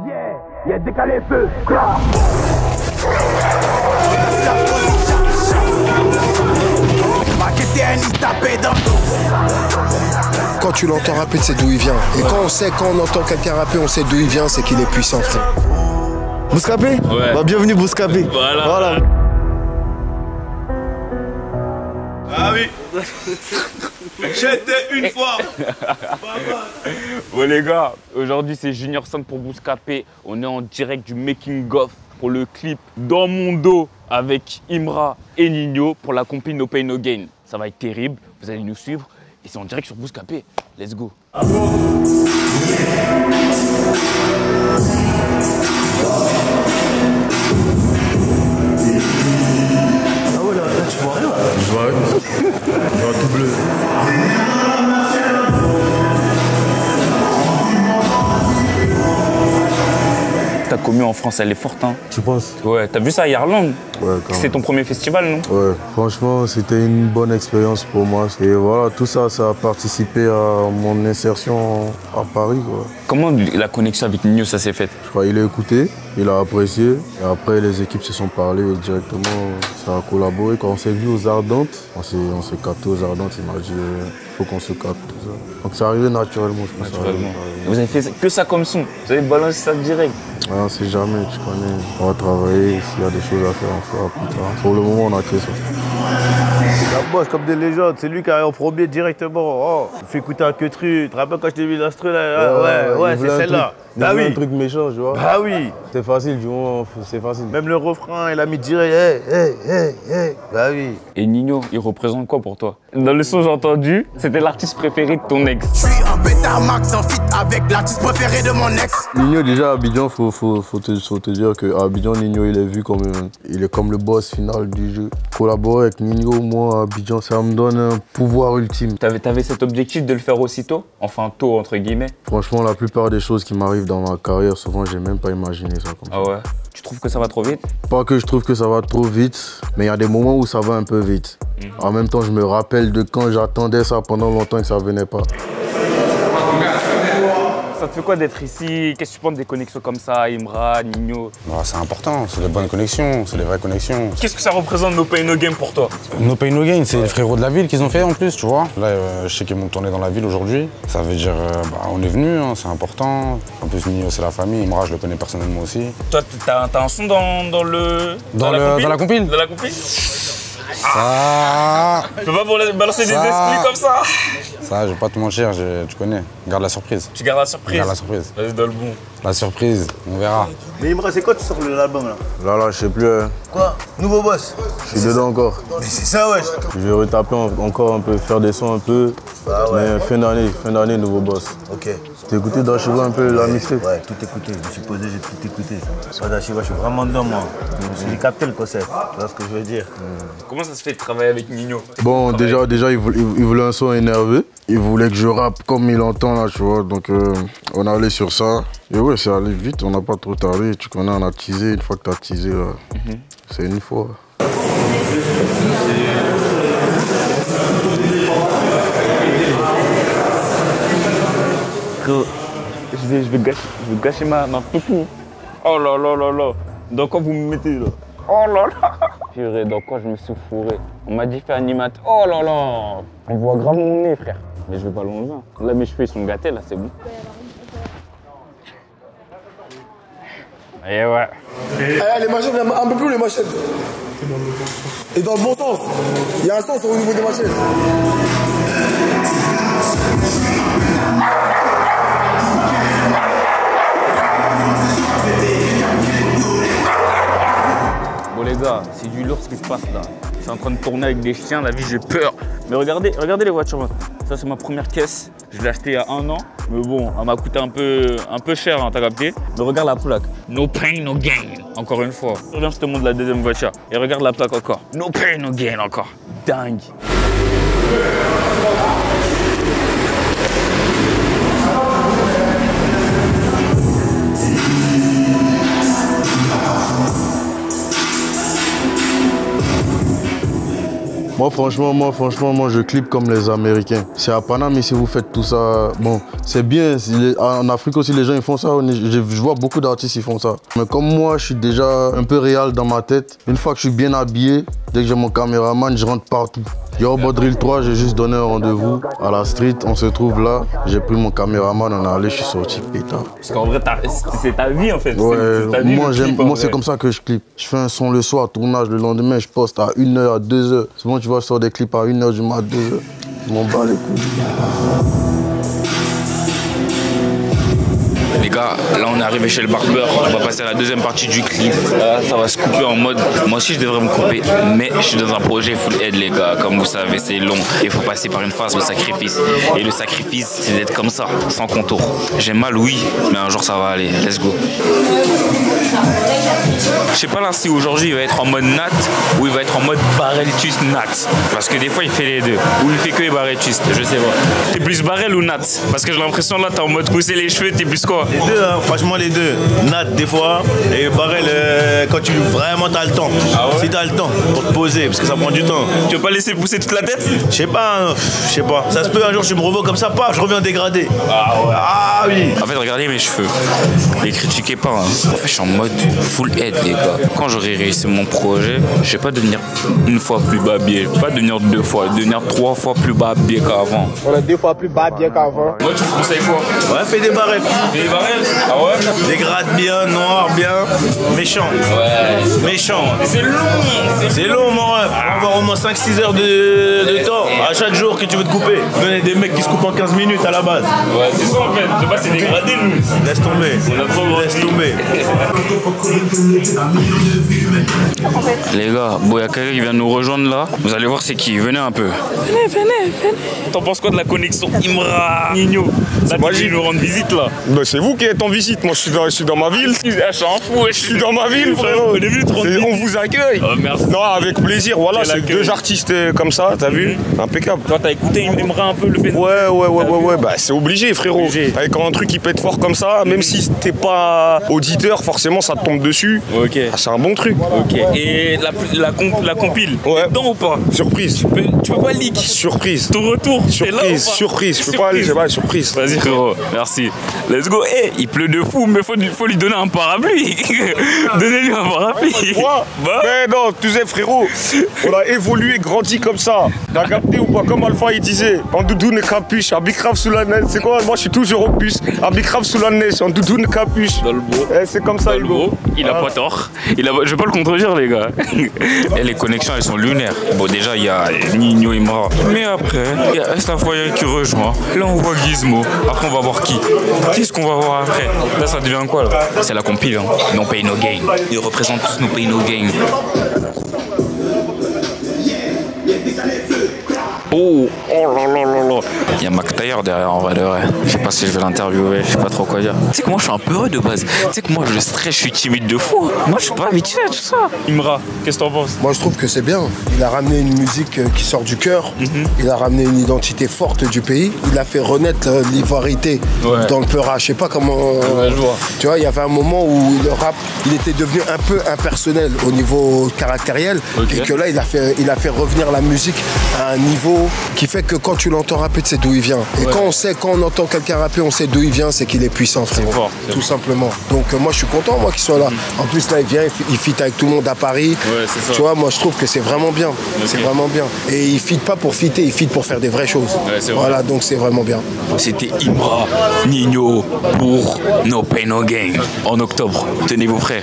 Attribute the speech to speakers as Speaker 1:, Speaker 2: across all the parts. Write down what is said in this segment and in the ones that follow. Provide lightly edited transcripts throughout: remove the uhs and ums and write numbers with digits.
Speaker 1: Yeah, décalé feu.
Speaker 2: Quand tu l'entends rapper, c'est d'où il vient. Et quand on entend quelqu'un rapper, on sait d'où il vient, c'est qu'il est puissant, frère.
Speaker 3: Bouscapé?
Speaker 4: Ouais.
Speaker 3: Bah, bienvenue Bouscapé.
Speaker 4: Voilà.
Speaker 5: Ah oui. J'étais une fois.
Speaker 4: Bon les gars, aujourd'hui c'est Junior Sainte pour Bouscapé. On est en direct du making of pour le clip Dans mon dos avec Imra et Nino pour la compil No Pain No Gain. Ça va être terrible, vous allez nous suivre et c'est en direct sur Bouscapé. Let's go.
Speaker 5: Je vois tout bleu.
Speaker 4: Ta commu en France, elle est forte, hein.
Speaker 3: Tu penses?
Speaker 4: Ouais, t'as vu ça à Irlande?
Speaker 3: Ouais, quand
Speaker 4: C'est
Speaker 3: même.
Speaker 4: ton premier festival, non?
Speaker 3: Ouais, franchement, c'était une bonne expérience pour moi. Et voilà, tout ça, ça a participé à mon insertion à Paris, quoi.
Speaker 4: Comment la connexion avec Nino, ça s'est fait?
Speaker 3: Je crois qu'il a écouté, il a apprécié. Et après, les équipes se sont parlé et directement, ça a collaboré. Quand on s'est vu aux Ardentes, on s'est capté aux Ardentes, il m'a dit faut qu'on se capte, tout ça. Donc c'est arrivé naturellement, je pense.
Speaker 4: Naturellement. Vous avez fait que ça comme son? Vous avez balancé ça direct?
Speaker 3: Ah, on sait jamais, tu connais. On va travailler, s'il y a des choses à faire, on fera plus tard. Pour le moment, on a que ça.
Speaker 5: La bosse comme des légendes, c'est lui qui arrive en premier directement. Oh, il fait écouter un queutru. Tu te rappelles quand je t'ai mis l'instru là? Ouais, c'est celle-là.
Speaker 3: Bah oui. Un truc méchant, tu vois.
Speaker 5: Bah oui.
Speaker 3: C'est facile, du moment, c'est facile.
Speaker 5: Même le refrain, il a mis direct. Hey. Bah oui.
Speaker 4: Et Nino, il représente quoi pour toi? Dans le son j'ai entendu, c'était l'artiste préféré de ton ex.
Speaker 1: Je suis un bêtard max en fit avec l'artiste préféré de mon ex.
Speaker 3: Nino, déjà à Abidjan, faut te dire qu'à Abidjan, Nino, il est vu comme le boss final du jeu. Collaborer avec Nino, moi, à Abidjan, ça me donne un pouvoir ultime.
Speaker 4: T'avais cet objectif de le faire aussitôt? Enfin tôt, entre guillemets.
Speaker 3: Franchement, la plupart des choses qui m'arrivent dans ma carrière, souvent, j'ai même pas imaginé ça comme ça.
Speaker 4: Ah ouais? Tu trouves que ça va trop vite?
Speaker 3: Pas que je trouve que ça va trop vite, mais il y a des moments où ça va un peu vite. En même temps, je me rappelle de quand j'attendais ça pendant longtemps et que ça venait pas.
Speaker 4: Ça te fait quoi d'être ici? Qu'est-ce que tu penses des connexions comme ça, Imra, Nino?
Speaker 6: Bah, c'est important, c'est des bonnes connexions, c'est des vraies connexions.
Speaker 4: Qu'est-ce que ça représente No Pain No Gain pour toi?
Speaker 6: No Pain No Gain, c'est les frérots de la ville qu'ils ont fait en plus, tu vois. Là, je sais qu'ils vont tourner dans la ville aujourd'hui. Ça veut dire, on est venu, hein, c'est important. En plus, Nino, c'est la famille. Imra, je le connais personnellement aussi.
Speaker 4: Toi, t'as un son dans la compile? Dans la compile?
Speaker 6: Ça...
Speaker 4: Tu peux pas balancer des esprits comme ça?
Speaker 6: Ça, je vais pas te mentir, tu connais. Garde la surprise.
Speaker 4: Tu gardes la surprise?
Speaker 6: Garde la surprise.
Speaker 4: Vas-y, dans le bon.
Speaker 6: La surprise, on verra.
Speaker 5: Mais Imra, c'est quoi tu sors l'album là?
Speaker 3: Là, je sais plus.
Speaker 5: Quoi? Nouveau boss?
Speaker 3: Je suis dedans encore.
Speaker 5: Mais c'est ça, wesh.
Speaker 3: Je vais retaper encore un peu, faire des sons un peu.
Speaker 5: Ah ouais.
Speaker 3: Mais fin d'année, nouveau boss.
Speaker 5: Ok.
Speaker 3: T'as écouté Dashiva un peu la mixtape?
Speaker 5: Ouais, tout écouté. Je me suis posé, j'ai tout écouté. Dashiva, je suis vraiment dedans, moi. J'ai capté le concept. Tu vois ce que je veux dire?
Speaker 4: Comment ça se fait de travailler avec Nino?
Speaker 3: Bon, déjà il voulait un son énervé. Il voulait que je rappe comme il entend là, tu vois. Donc on allait sur ça. Et ouais, c'est allé vite, on n'a pas trop tardé. Tu connais, on a teasé. Une fois que t'as teasé, c'est une fois.
Speaker 4: Je vais gâcher ma poupou. Oh là là là là. Dans quoi vous me mettez là? Oh là là. Purée, dans quoi je me suis fourré? On m'a dit faire animateur. Oh là là. On voit grave mon nez, frère. Mais je vais pas l'enlever. Là, mes cheveux ils sont gâtés, là, c'est bon. Et ouais.
Speaker 2: Les machettes, un peu plus les machettes. Et dans le bon sens. Il y a un sens au niveau des machettes.
Speaker 4: Bon les gars, c'est du lourd ce qui se passe là. Je suis en train de tourner avec des chiens, la vie j'ai peur. Mais regardez les voitures. Ça c'est ma première caisse. Je l'ai acheté il y a 1 an. Mais bon, elle m'a coûté un peu cher, hein, t'as capté. Mais regarde la plaque. No pain, no gain. Encore une fois. Reviens, je te montre la deuxième voiture. Et regarde la plaque encore. No pain, no gain encore. Dingue.
Speaker 3: Moi, franchement, je clip comme les Américains. C'est à Paname, si vous faites tout ça, bon, c'est bien. En Afrique aussi, les gens ils font ça. Je vois beaucoup d'artistes qui font ça. Mais comme moi, je suis déjà un peu réel dans ma tête. Une fois que je suis bien habillé, dès que j'ai mon caméraman, je rentre partout. Yo, Bodril 3, j'ai juste donné un rendez-vous à la street. On se trouve là. J'ai pris mon caméraman, on est allé, je suis sorti pétard.
Speaker 4: Parce qu'en vrai, c'est ta vie en fait.
Speaker 3: Ouais,
Speaker 4: ta vie,
Speaker 3: moi c'est comme ça que je clip. Je fais un son le soir, tournage le lendemain, je poste à 1h, à 2h. Souvent tu vois, je sors des clips à 1h du mat, 2h. Je m'en bats les couilles.
Speaker 4: Les gars, là on est arrivé chez le barbeur, on va passer à la deuxième partie du clip. Là, ça va se couper en mode, moi aussi je devrais me couper, mais je suis dans un projet full head les gars, comme vous savez c'est long, il faut passer par une phase de sacrifice. Et le sacrifice c'est d'être comme ça, sans contour. J'ai mal oui, mais un jour ça va aller, let's go. Je sais pas là si aujourd'hui il va être en mode nat ou il va être en mode barreltus nat. Parce que des fois il fait les deux, ou il fait que les barreltus, je sais pas. T'es plus barrel ou nat? Parce que j'ai l'impression là t'es en mode pousser les cheveux, t'es plus quoi?
Speaker 5: Les deux, hein, franchement les deux. Nat des fois et barrel quand tu vraiment t'as le temps.
Speaker 4: Ah ouais?
Speaker 5: Si t'as le temps pour te poser, parce que ça prend du temps.
Speaker 4: Tu veux pas laisser pousser toute la tête?
Speaker 5: Je sais pas. Ça se peut un jour je me revois comme ça, paf, je reviens dégradé.
Speaker 4: Ah ouais.
Speaker 5: Ah oui.
Speaker 4: En fait regardez mes cheveux. Les critiquez pas. Hein. En fait je suis en mode full head les gars. Quand j'aurai réussi mon projet, je vais pas devenir une fois plus babbier. Je vais pas devenir 2 fois, devenir 3 fois plus babbier qu'avant.
Speaker 2: On est 2 fois plus babbier qu'avant.
Speaker 4: Moi tu me conseilles quoi?
Speaker 5: Ouais, fais des barrettes.
Speaker 4: Des barrels? Ah ouais?
Speaker 5: Des grades bien, noirs bien, méchants.
Speaker 4: Ouais.
Speaker 5: Méchants.
Speaker 4: C'est long.
Speaker 5: C'est long mon ref. On va avoir au moins 5-6 heures de temps à chaque jour que tu veux te couper. Donner des mecs qui se coupent en 15 minutes à la base.
Speaker 4: Ouais, c'est ça en fait. De base c'est dégradé nous.
Speaker 5: Laisse tomber.
Speaker 4: On a trop grandi.
Speaker 5: Laisse tomber.
Speaker 4: Les gars, bon, il y a quelqu'un qui vient nous rejoindre là. Vous allez voir c'est qui. Venez un peu. Venez. T'en penses quoi de la connexion Imra Nino? Là, tu nous rendre visite là.
Speaker 7: Ben, c'est vous qui êtes en visite, moi je suis dans ma ville.
Speaker 4: Je suis un fou.
Speaker 7: Je suis dans ma ville, frérot. On vous accueille.
Speaker 4: Oh, merci.
Speaker 7: Non, avec plaisir, voilà, c'est 2 artistes comme ça, t'as vu? Impeccable.
Speaker 4: Toi, t'as écouté Imra un peu le phénomène?
Speaker 7: Ouais, bah c'est obligé, frérot. Quand un truc qui pète fort comme ça, même si t'es pas auditeur, forcément ça te tombe dessus.
Speaker 4: Ok.
Speaker 7: Ah, c'est un bon truc.
Speaker 4: Ok. Et la compile,
Speaker 7: Ouais.
Speaker 4: dedans ou pas?
Speaker 7: Surprise.
Speaker 4: Tu peux pas leak?
Speaker 7: Surprise.
Speaker 4: Ton retour, c'est là ou pas?
Speaker 7: Surprise. Je peux pas aller, j'ai pas surprise.
Speaker 4: Vas-y frérot, merci. Let's go. Eh, il pleut de fou, mais faut lui donner un parapluie. Donnez-lui un parapluie.
Speaker 7: Quoi?
Speaker 4: Bah.
Speaker 7: Mais non, tu sais frérot, on a évolué, grandi comme ça. T'as capté ou pas? Comme Alpha il disait, en doudoune capuche, à bicrave sous la neige. C'est quoi? Moi je suis toujours au puce, à bicrave sous la neige, en doudoune capuche.
Speaker 4: Dans le beau.
Speaker 7: C'est comme ça, Hugo.
Speaker 4: Il a pas tort. Je vais pas le contredire les gars. Et les connexions elles sont lunaires. Bon déjà il y a Nino Imra. Mais après, il y a Estafoyen qui rejoint. Là on voit Gizmo. Après on va voir qui. Qu'est-ce qu'on va voir après? Là ça devient quoi là? C'est la compile, hein. No Pain No Gain. Ils représentent tous No Pain No Gain. Oh là là là là. Il y a Mac Taylor derrière en vrai de vrai. Je sais pas si je vais l'interviewer, je sais pas trop quoi dire. Tu sais que moi je suis un peu heureux de base. Tu sais que moi je stresse, je suis timide de fou. Moi je suis pas habitué à tout ça. Imra, qu'est-ce que t'en penses?
Speaker 2: Moi je trouve que c'est bien. Il a ramené une musique qui sort du cœur. Il a ramené une identité forte du pays. Il a fait renaître l'ivoirité dans le Peura. Je sais pas comment.
Speaker 4: Ouais, je vois.
Speaker 2: Tu vois, il y avait un moment où le rap, il était devenu un peu impersonnel au niveau caractériel.
Speaker 4: Okay.
Speaker 2: Et que là, il a fait revenir la musique à un niveau qui fait que quand tu l'entends rapper, tu sais d'où il vient. Et quand on entend quelqu'un rapper, on sait d'où il vient, c'est qu'il est puissant, frérot.
Speaker 4: Fort,
Speaker 2: tout simplement. Donc moi, je suis content, moi, qu'il soit là. En plus, là, il vient, il feat avec tout le monde à Paris.
Speaker 4: Ouais, c'est ça.
Speaker 2: Tu vois, moi, je trouve que c'est vraiment bien. C'est vraiment bien. Et il feat pas pour fitter, il feat pour faire des vraies choses.
Speaker 4: Ouais, c'est vrai.
Speaker 2: Voilà, donc c'est vraiment bien.
Speaker 4: C'était Imra Nino pour No Pain No Gain en octobre. Tenez-vous prêts.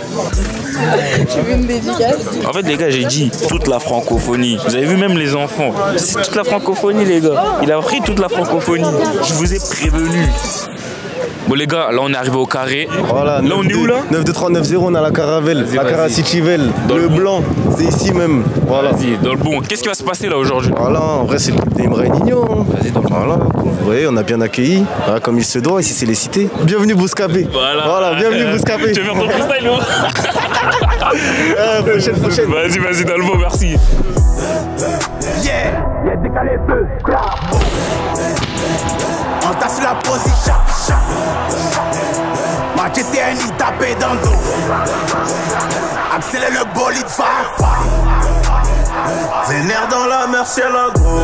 Speaker 8: Tu veux une dédicace?
Speaker 4: En fait les gars, j'ai dit toute la francophonie. Vous avez vu même les enfants. C'est toute la francophonie les gars. Il a pris toute la francophonie. Je vous ai prévenu. Bon les gars, là on est arrivé au carré.
Speaker 5: Voilà,
Speaker 4: là on est où là?
Speaker 5: 923090, on a la caravelle, la
Speaker 4: vas-y.
Speaker 5: Caracitivel, le blanc, c'est ici même. Voilà.
Speaker 4: Vas-y, dans le bon. Qu'est-ce qui va se passer là aujourd'hui?
Speaker 5: Voilà, en vrai c'est le groupe d'Imra et Nino.
Speaker 4: Vas-y, dans le bon.
Speaker 5: Voilà, oui, on a bien accueilli, voilà, comme il se doit, ici c'est les cités. Bienvenue Bouscapé.
Speaker 4: Voilà,
Speaker 5: bienvenue Bouscapé.
Speaker 4: Tu veux faire ton freestyle ou
Speaker 5: Prochaine.
Speaker 4: Vas-y, dans le bon, merci.
Speaker 1: Yeah, décalé feu, on tasse la position. Ma TTNI tapé dans le dos. Accélère le bolide fa. Vénère dans la mer, c'est la gros.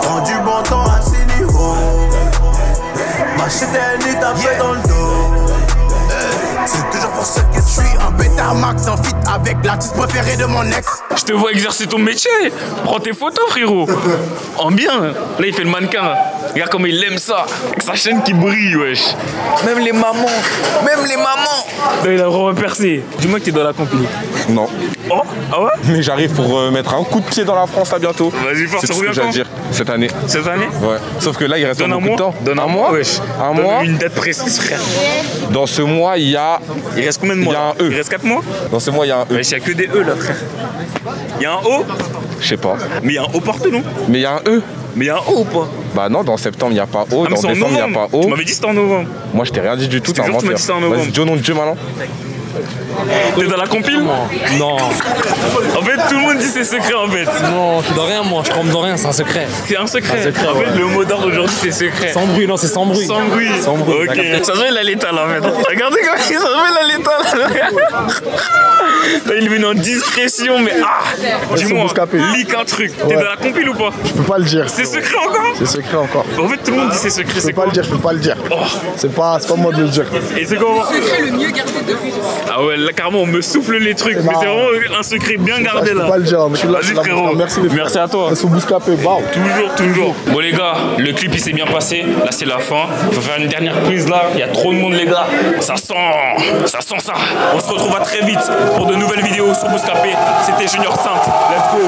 Speaker 1: Prends du bon temps à ces niveaux. Ma TTNI tapé dans le dos. C'est toujours pour ce que je suis un bêta max en fit avec l'artiste préféré de mon ex.
Speaker 4: Je te vois exercer ton métier. Prends tes photos, frérot. En bien. Là, il fait le mannequin. Là. Regarde comment il aime ça. Avec sa chaîne qui brille, wesh. Même les mamans. Là, il a vraiment percé. Dis-moi que t'es dans la compagnie.
Speaker 9: Non.
Speaker 4: Oh, ah ouais?
Speaker 9: Mais j'arrive pour mettre un coup de pied dans la France là bientôt.
Speaker 4: Vas-y, force,
Speaker 9: c'est tout ce que j'ai à dire. Cette année.
Speaker 4: Cette année?
Speaker 9: Ouais. Sauf que là, il reste
Speaker 4: Donne
Speaker 9: beaucoup de temps.
Speaker 4: Donne un mois, wesh.
Speaker 9: Un mois.
Speaker 4: Une date précise, frère.
Speaker 9: Dans ce mois, il y a.
Speaker 4: Il reste combien de mois?
Speaker 9: Il y a un E.
Speaker 4: Il reste 4 mois?
Speaker 9: Dans ce mois, il y a un E.
Speaker 4: Wesh, il y a que des E là, frère. Il y a un O?
Speaker 9: Je sais pas.
Speaker 4: Mais il y a un O partout, non?
Speaker 9: Mais il y a un E.
Speaker 4: Mais il y a un O ou pas?
Speaker 9: Bah non, dans septembre, il n'y a pas O.
Speaker 4: Ah,
Speaker 9: dans décembre, il n'y a pas O.
Speaker 4: Tu m'avais dit c'était en novembre.
Speaker 9: Moi, je t'ai rien dit du tout.
Speaker 4: Tu m'as dit c'était en novembre.
Speaker 9: Vas-y, dis au nom de Dieu maintenant.
Speaker 4: T'es dans la compile?
Speaker 10: Non.
Speaker 4: En fait, tout le monde dit c'est secret en fait.
Speaker 10: Non, je suis dans rien, moi. Je trompe dans rien, c'est un secret.
Speaker 4: C'est un secret.
Speaker 10: En fait,
Speaker 4: ouais. Le mot d'ordre aujourd'hui, c'est secret.
Speaker 10: Sans bruit, non, c'est sans bruit.
Speaker 4: Sans bruit.
Speaker 10: Sans bruit.
Speaker 4: Ok. Ça se voit, il a l'état là, en fait. Regardez comment il se voit, il a l'état là. Là, il est venu en discrétion, mais dis-moi, leak un truc. T'es dans la compile ou pas?
Speaker 2: Je peux pas le dire.
Speaker 4: C'est secret encore?
Speaker 2: C'est secret encore.
Speaker 4: En fait, tout le monde dit c'est secret.
Speaker 2: Je peux pas le dire.
Speaker 4: Oh.
Speaker 2: C'est pas moi de le dire.
Speaker 4: Et c'est comment?
Speaker 8: Le secret le mieux gardé de
Speaker 4: Ah ouais, là carrément on me souffle les trucs, mais c'est vraiment un secret bien gardé là.
Speaker 2: Je peux pas le dire, mais je suis là.
Speaker 4: Vas-y frérot, merci à toi.
Speaker 2: Sous Bouscapé, wow.
Speaker 4: Toujours. Bon les gars, le clip il s'est bien passé, là c'est la fin. Faut faire une dernière prise là, il y a trop de monde les gars. Ça sent ça. On se retrouve à très vite pour de nouvelles vidéos sur Bouscapé. C'était Junior Sainte, let's go.